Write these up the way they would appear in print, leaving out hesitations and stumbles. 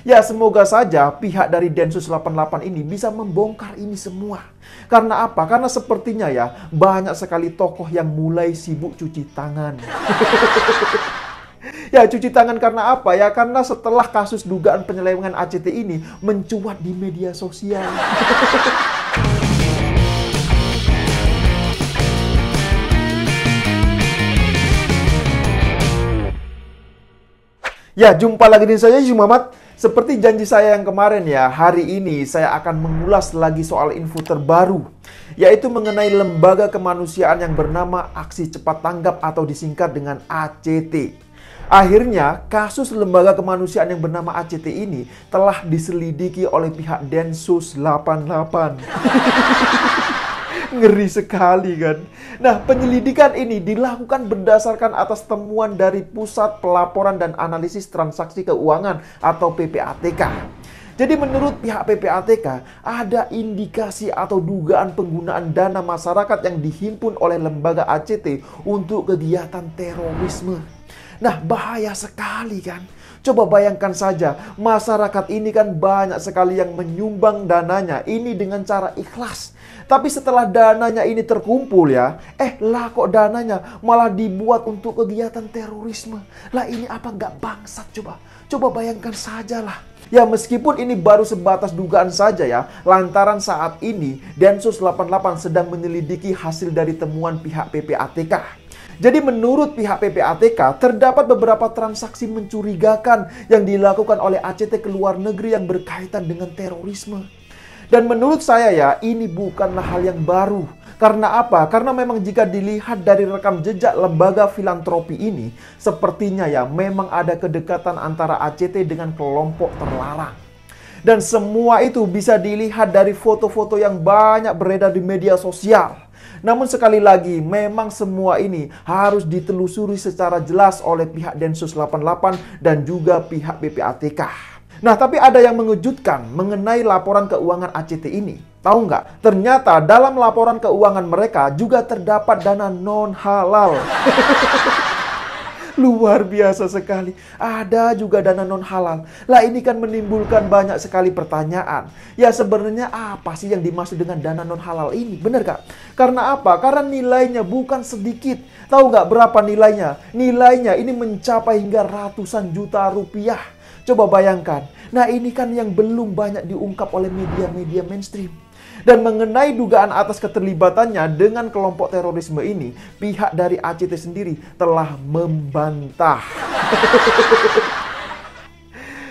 Ya, semoga saja pihak dari Densus 88 ini bisa membongkar ini semua. Karena apa? Karena sepertinya ya, banyak sekali tokoh yang mulai sibuk cuci tangan. Ya, cuci tangan karena apa ya? Karena setelah kasus dugaan penyelewengan ACT ini mencuat di media sosial. Ya, jumpa lagi dengan saya Muhammad. Seperti janji saya yang kemarin ya, hari ini saya akan mengulas lagi soal info terbaru, yaitu mengenai lembaga kemanusiaan yang bernama Aksi Cepat Tanggap atau disingkat dengan ACT. Akhirnya, kasus lembaga kemanusiaan yang bernama ACT ini telah diselidiki oleh pihak Densus 88. Ngeri sekali kan. Nah, penyelidikan ini dilakukan berdasarkan atas temuan dari Pusat Pelaporan dan Analisis Transaksi Keuangan atau PPATK. Jadi menurut pihak PPATK, ada indikasi atau dugaan penggunaan dana masyarakat yang dihimpun oleh lembaga ACT untuk kegiatan terorisme. Nah, bahaya sekali kan. Coba bayangkan saja, masyarakat ini kan banyak sekali yang menyumbang dananya ini dengan cara ikhlas. Tapi setelah dananya ini terkumpul ya, lah kok dananya malah dibuat untuk kegiatan terorisme. Lah ini apa nggak bangsat coba? Coba bayangkan saja lah. Ya meskipun ini baru sebatas dugaan saja ya, lantaran saat ini Densus 88 sedang menyelidiki hasil dari temuan pihak PPATK. Jadi menurut pihak PPATK, terdapat beberapa transaksi mencurigakan yang dilakukan oleh ACT ke luar negeri yang berkaitan dengan terorisme. Dan menurut saya ya, ini bukanlah hal yang baru. Karena apa? Karena memang jika dilihat dari rekam jejak lembaga filantropi ini, sepertinya ya memang ada kedekatan antara ACT dengan kelompok terlarang. Dan semua itu bisa dilihat dari foto-foto yang banyak beredar di media sosial. Namun sekali lagi, memang semua ini harus ditelusuri secara jelas oleh pihak Densus 88 dan juga pihak PPATK. Nah, tapi ada yang mengejutkan mengenai laporan keuangan ACT ini. Tahu nggak? Ternyata dalam laporan keuangan mereka juga terdapat dana non-halal. Luar biasa sekali. Ada juga dana non-halal. Lah ini kan menimbulkan banyak sekali pertanyaan. Ya sebenarnya apa sih yang dimaksud dengan dana non-halal ini? Benar gak? Karena apa? Karena nilainya bukan sedikit. Tahu nggak berapa nilainya? Nilainya ini mencapai hingga ratusan juta rupiah. Coba bayangkan. Nah ini kan yang belum banyak diungkap oleh media-media mainstream. Dan mengenai dugaan atas keterlibatannya dengan kelompok terorisme ini, pihak dari ACT sendiri telah membantah.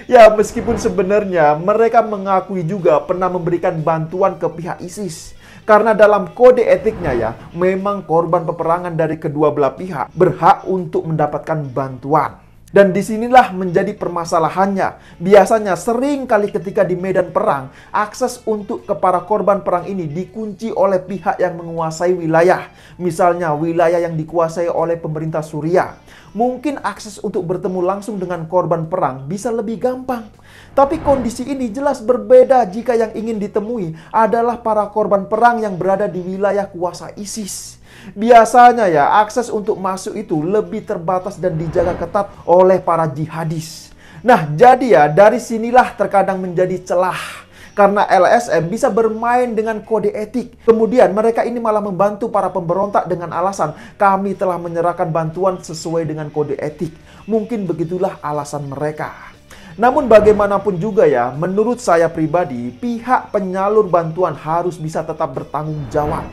Ya, meskipun sebenarnya mereka mengakui juga pernah memberikan bantuan ke pihak ISIS. Karena dalam kode etiknya ya, memang korban peperangan dari kedua belah pihak berhak untuk mendapatkan bantuan. Dan disinilah menjadi permasalahannya. Biasanya sering kali ketika di medan perang, akses untuk ke para korban perang ini dikunci oleh pihak yang menguasai wilayah. Misalnya wilayah yang dikuasai oleh pemerintah Suriah. Mungkin akses untuk bertemu langsung dengan korban perang bisa lebih gampang. Tapi kondisi ini jelas berbeda jika yang ingin ditemui adalah para korban perang yang berada di wilayah kuasa ISIS. Biasanya ya, akses untuk masuk itu lebih terbatas dan dijaga ketat oleh para jihadis. Nah, jadi ya, dari sinilah terkadang menjadi celah. Karena LSM bisa bermain dengan kode etik. Kemudian mereka ini malah membantu para pemberontak dengan alasan kami telah menyerahkan bantuan sesuai dengan kode etik. Mungkin begitulah alasan mereka. Namun bagaimanapun juga ya, menurut saya pribadi, pihak penyalur bantuan harus bisa tetap bertanggung jawab.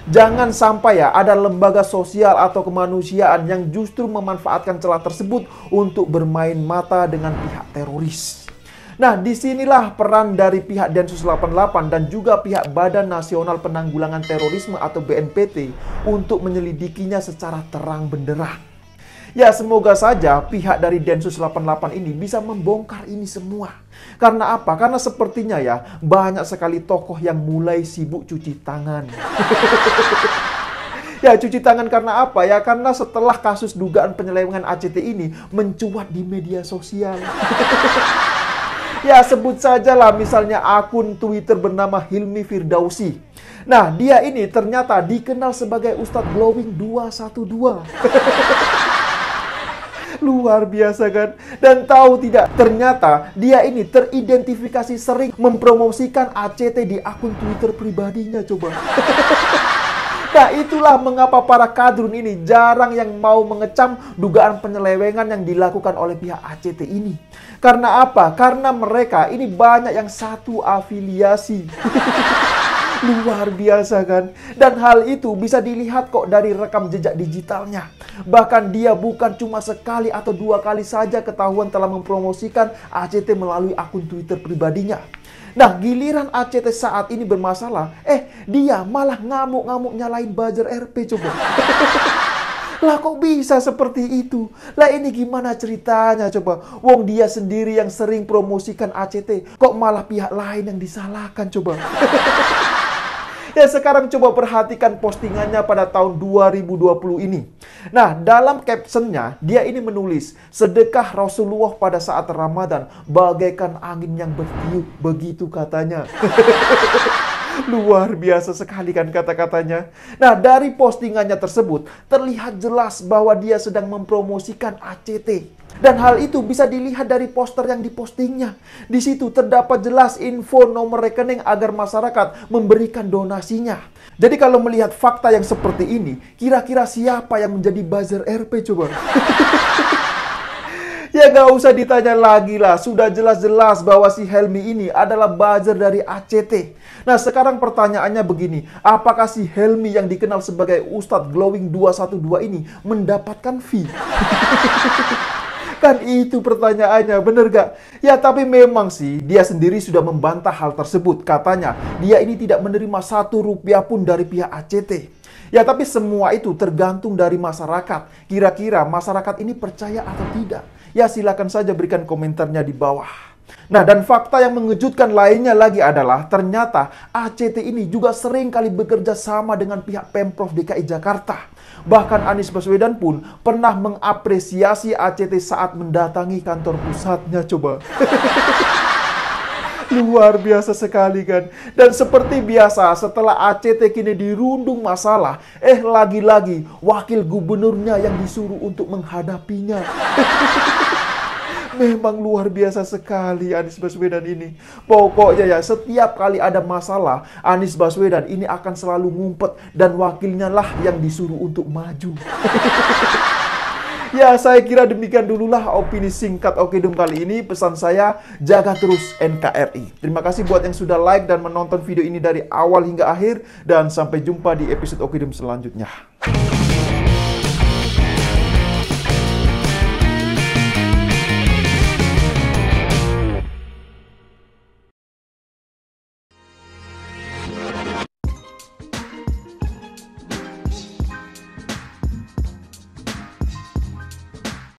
Jangan sampai ya ada lembaga sosial atau kemanusiaan yang justru memanfaatkan celah tersebut untuk bermain mata dengan pihak teroris. Nah, disinilah peran dari pihak Densus 88 dan juga pihak Badan Nasional Penanggulangan Terorisme atau BNPT untuk menyelidikinya secara terang benderang. Ya, semoga saja pihak dari Densus 88 ini bisa membongkar ini semua. Karena apa? Karena sepertinya ya, banyak sekali tokoh yang mulai sibuk cuci tangan. Ya, cuci tangan karena apa ya? Karena setelah kasus dugaan penyelewengan ACT ini mencuat di media sosial. Ya, sebut sajalah misalnya akun Twitter bernama Hilmi Firdausi. Nah, dia ini ternyata dikenal sebagai Ustadz Glowing 212. Luar biasa kan? Dan tahu tidak, ternyata dia ini teridentifikasi sering mempromosikan ACT di akun Twitter pribadinya, coba. Nah, itulah mengapa para kadrun ini jarang yang mau mengecam dugaan penyelewengan yang dilakukan oleh pihak ACT ini. Karena apa? Karena mereka ini banyak yang satu afiliasi. Luar biasa kan? Dan hal itu bisa dilihat kok dari rekam jejak digitalnya. Bahkan dia bukan cuma sekali atau 2 kali saja ketahuan telah mempromosikan ACT melalui akun Twitter pribadinya. Nah, giliran ACT saat ini bermasalah, dia malah ngamuk-ngamuk nyalain buzzer RP, coba. Lah kok bisa seperti itu? Lah ini gimana ceritanya coba? Wong dia sendiri yang sering promosikan ACT, kok malah pihak lain yang disalahkan, coba. Ya, sekarang coba perhatikan postingannya pada tahun 2020 ini. Nah, dalam captionnya, dia ini menulis, sedekah Rasulullah pada saat Ramadan bagaikan angin yang bertiup, begitu katanya. Luar biasa sekali kan kata-katanya. Nah, dari postingannya tersebut, terlihat jelas bahwa dia sedang mempromosikan ACT. Dan hal itu bisa dilihat dari poster yang dipostingnya. Di situ terdapat jelas info nomor rekening agar masyarakat memberikan donasinya. Jadi kalau melihat fakta yang seperti ini, kira-kira siapa yang menjadi buzzer RP coba? Ya gak usah ditanya lagi lah, sudah jelas-jelas bahwa si Helmi ini adalah buzzer dari ACT. Nah, sekarang pertanyaannya begini, apakah si Helmi yang dikenal sebagai Ustadz Glowing 212 ini mendapatkan fee? Kan itu pertanyaannya, bener gak? Ya, tapi memang sih dia sendiri sudah membantah hal tersebut. Katanya dia ini tidak menerima 1 rupiah pun dari pihak ACT. Ya, tapi semua itu tergantung dari masyarakat. Kira-kira masyarakat ini percaya atau tidak? Ya, silakan saja berikan komentarnya di bawah. Nah, dan fakta yang mengejutkan lainnya lagi adalah ternyata ACT ini juga sering kali bekerja sama dengan pihak Pemprov DKI Jakarta. Bahkan Anies Baswedan pun pernah mengapresiasi ACT saat mendatangi kantor pusatnya, coba. Luar biasa sekali kan. Dan seperti biasa setelah ACT kini dirundung masalah, lagi-lagi wakil gubernurnya yang disuruh untuk menghadapinya. Memang luar biasa sekali Anies Baswedan ini. Pokoknya ya, setiap kali ada masalah, Anies Baswedan ini akan selalu ngumpet dan wakilnya lah yang disuruh untuk maju. Ya, saya kira demikian dululah opini singkat Okedum kali ini. Pesan saya, jaga terus NKRI. Terima kasih buat yang sudah like dan menonton video ini dari awal hingga akhir. Dan sampai jumpa di episode Okedum selanjutnya.